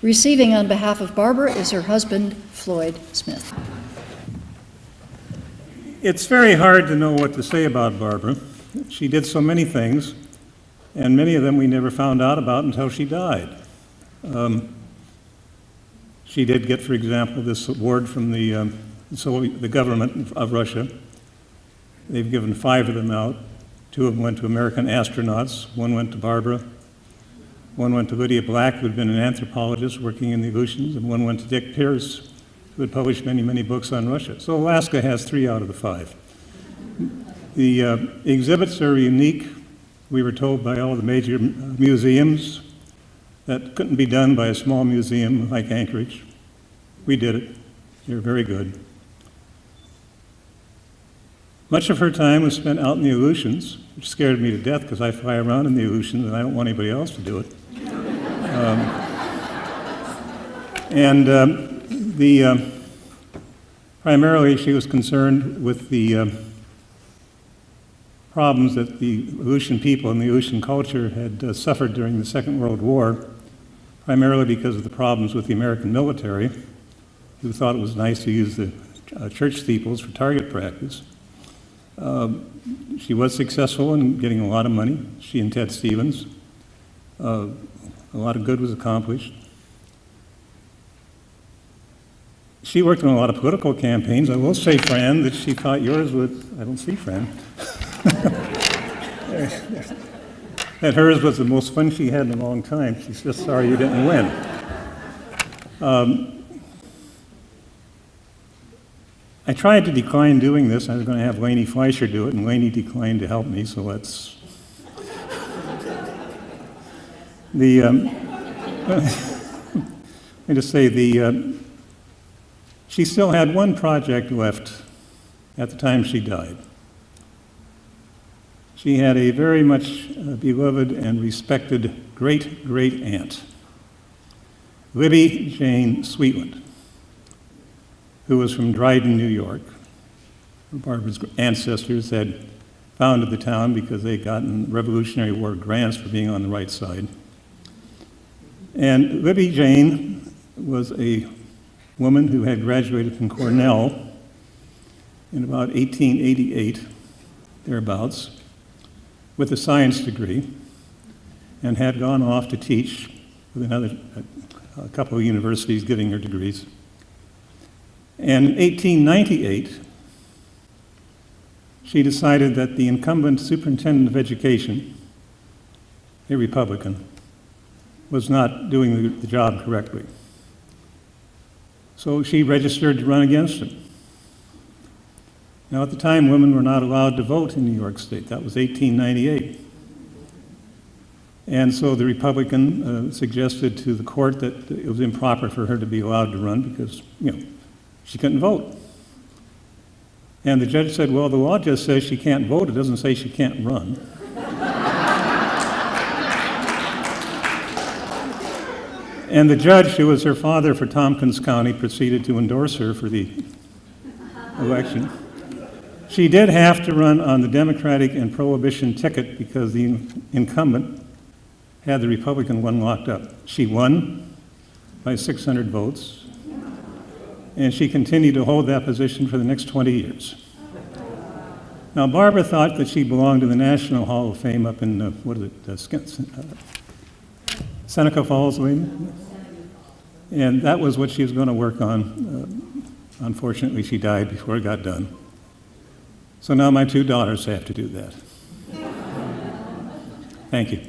Receiving on behalf of Barbara is her husband, Floyd Smith. It's very hard to know what to say about Barbara. She did so many things, and many of them we never found out about until she died. She did get, for example, this award from the government of Russia. They've given 5 of them out. 2 of them went to American astronauts. 1 went to Barbara. 1 went to Lydia Black, who had been an anthropologist working in the Aleutians, and 1 went to Dick Pierce, who had published many, many books on Russia. So Alaska has 3 out of the 5. The exhibits are unique. We were told by all the major museums that couldn't be done by a small museum like Anchorage. We did it. They're very good. Much of her time was spent out in the Aleutians, which scared me to death because I fly around in the Aleutians and I don't want anybody else to do it. Primarily she was concerned with the problems that the Aleutian people and the Aleutian culture had suffered during the Second World War, primarily because of the problems with the American military, who thought it was nice to use the church steeples for target practice. She was successful in getting a lot of money, she and Ted Stevens. A lot of good was accomplished. She worked on a lot of political campaigns. I will say, Fran, that she thought yours would, I don't see Fran, that hers was the most fun she had in a long time. She's just sorry you didn't win. I tried to decline doing this. I was going to have Lainey Fleischer do it, and Lainey declined to help me, so let's... Let me just say, she still had one project left at the time she died. She had a very much beloved and respected great-great-aunt, Libby Jane Sweetland, who was from Dryden, New York. Barbara's ancestors had founded the town because they'd gotten Revolutionary War grants for being on the right side. And Libby Jane was a woman who had graduated from Cornell in about 1888, thereabouts, with a science degree, and had gone off to teach with a couple of universities giving her degrees. And in 1898, she decided that the incumbent superintendent of education, a Republican, was not doing the job correctly. So she registered to run against him. Now, at the time, women were not allowed to vote in New York State. That was 1898. And so the Republican suggested to the court that it was improper for her to be allowed to run because, she couldn't vote. And the judge said, well, the law just says she can't vote. It doesn't say she can't run. And the judge, who was her father for Tompkins County, proceeded to endorse her for the election. She did have to run on the Democratic and Prohibition ticket because the incumbent had the Republican one locked up. She won by 600 votes, and she continued to hold that position for the next 20 years. Now, Barbara thought that she belonged to the National Hall of Fame up in, Seneca Falls, and that was what she was going to work on. Unfortunately, she died before it got done. So now my 2 daughters have to do that. Thank you.